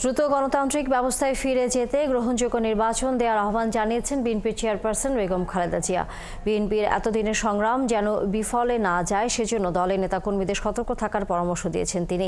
দ্রুত গণতান্ত্রিক ব্যবস্থায় ফিরে যেতে গ্রহণযোগ্য নির্বাচন দেওয়ার আহ্বান জানিয়েছেন বিএনপির চেয়ারপারসন বেগম খালেদা জিয়া। বিএনপির এতদিনের সংগ্রাম যেন বিফলে না যায় সেজন্য দলের নেতাকর্মীদের সতর্ক থাকার পরামর্শ দিয়েছেন তিনি।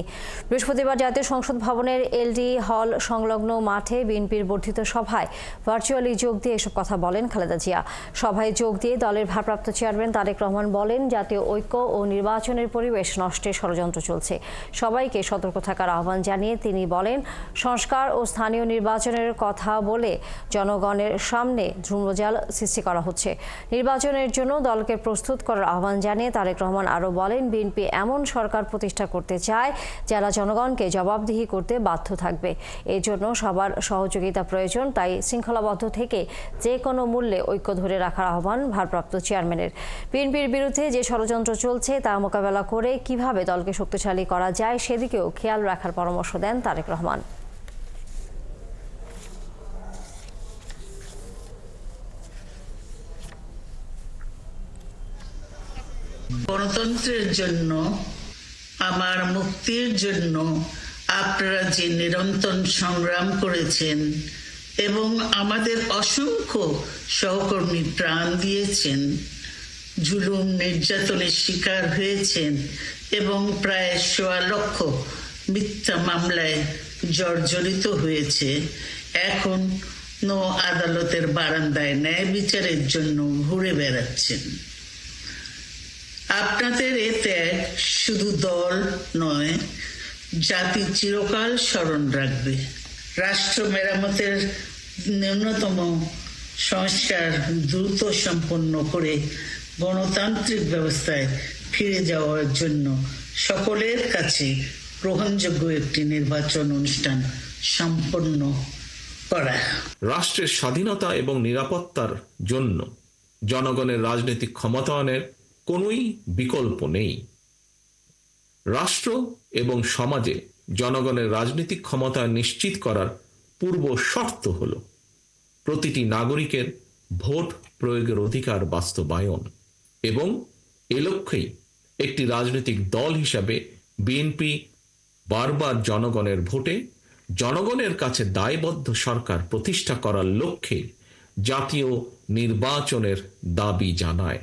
বৃহস্পতিবার জাতীয় সংসদ ভবনের এলডি হল সংলগ্ন মাঠে বিএনপির বর্ধিত সভায় ভার্চুয়ালি যোগ দিয়ে এসব কথা বলেন খালেদা জিয়া। সভায় যোগ দিয়ে দলের ভারপ্রাপ্ত চেয়ারম্যান তারেক রহমান বলেন, জাতীয় ঐক্য ও নির্বাচনের পরিবেশ নষ্টের ষড়যন্ত্র চলছে। সবাইকে সতর্ক থাকার আহ্বান জানিয়ে তিনি বলেন, সংস্কার ও স্থানীয় নির্বাচনের কথা বলে জনগণের সামনে ধূম্রজাল সৃষ্টি করা হচ্ছে। নির্বাচনের জন্য দলকে প্রস্তুত করার আহ্বান জানিয়ে তারেক রহমান আরও বলেন, বিএনপি এমন সরকার প্রতিষ্ঠা করতে চায় যারা জনগণকে জবাবদিহি করতে বাধ্য থাকবে। এর জন্য সবার সহযোগিতা প্রয়োজন, তাই শৃঙ্খলাবদ্ধ থেকে যে কোনো মূল্যে ঐক্য ধরে রাখার আহ্বান ভারপ্রাপ্ত চেয়ারম্যানের। বিএনপির বিরুদ্ধে যে ষড়যন্ত্র চলছে তা মোকাবেলা করে কিভাবে দলকে শক্তিশালী করা যায় সেদিকেও খেয়াল রাখার পরামর্শ দেন তারেক রহমান। গণতন্ত্রের জন্য, আমার মুক্তির জন্য আপনারা যে নিরন্তর সংগ্রাম করেছেন এবং আমাদের অসংখ্য সহকর্মী প্রাণ দিয়েছেন, জুলুম নির্যাতনের শিকার হয়েছেন এবং প্রায় ১.৫ লক্ষ মিথ্যা মামলায় জর্জরিত হয়েছে, এখন আদালতের বারান্দায় ন্যায় বিচারের জন্য ঘুরে বেড়াচ্ছেন। আপনাদের এ ত্যাগ শুধু দল নয়, জাতি চিরকাল স্মরণ রাখবে। রাষ্ট্র মেরামতের ন্যূনতম সংস্কার দ্রুত সম্পন্ন করে গণতান্ত্রিক ব্যবস্থায় ফিরে যাওয়ার জন্য সকলের কাছে গ্রহণযোগ্য একটি নির্বাচন অনুষ্ঠান সম্পন্ন করা। রাষ্ট্রের স্বাধীনতা এবং নিরাপত্তার জন্য জনগণের রাজনৈতিক ক্ষমতায়নের কোনোই বিকল্প নেই। রাষ্ট্র এবং সমাজে জনগণের রাজনৈতিক ক্ষমতায়ন নিশ্চিত করার পূর্ব শর্ত হল প্রতিটি নাগরিকের ভোট প্রয়োগের অধিকার বাস্তবায়ন, এবং এ লক্ষ্যেই একটি রাজনৈতিক দল হিসাবে বিএনপি বারবার জনগণের ভোটে জনগণের কাছে দায়বদ্ধ সরকার প্রতিষ্ঠা করার লক্ষ্যে জাতীয় নির্বাচনের দাবি জানায়।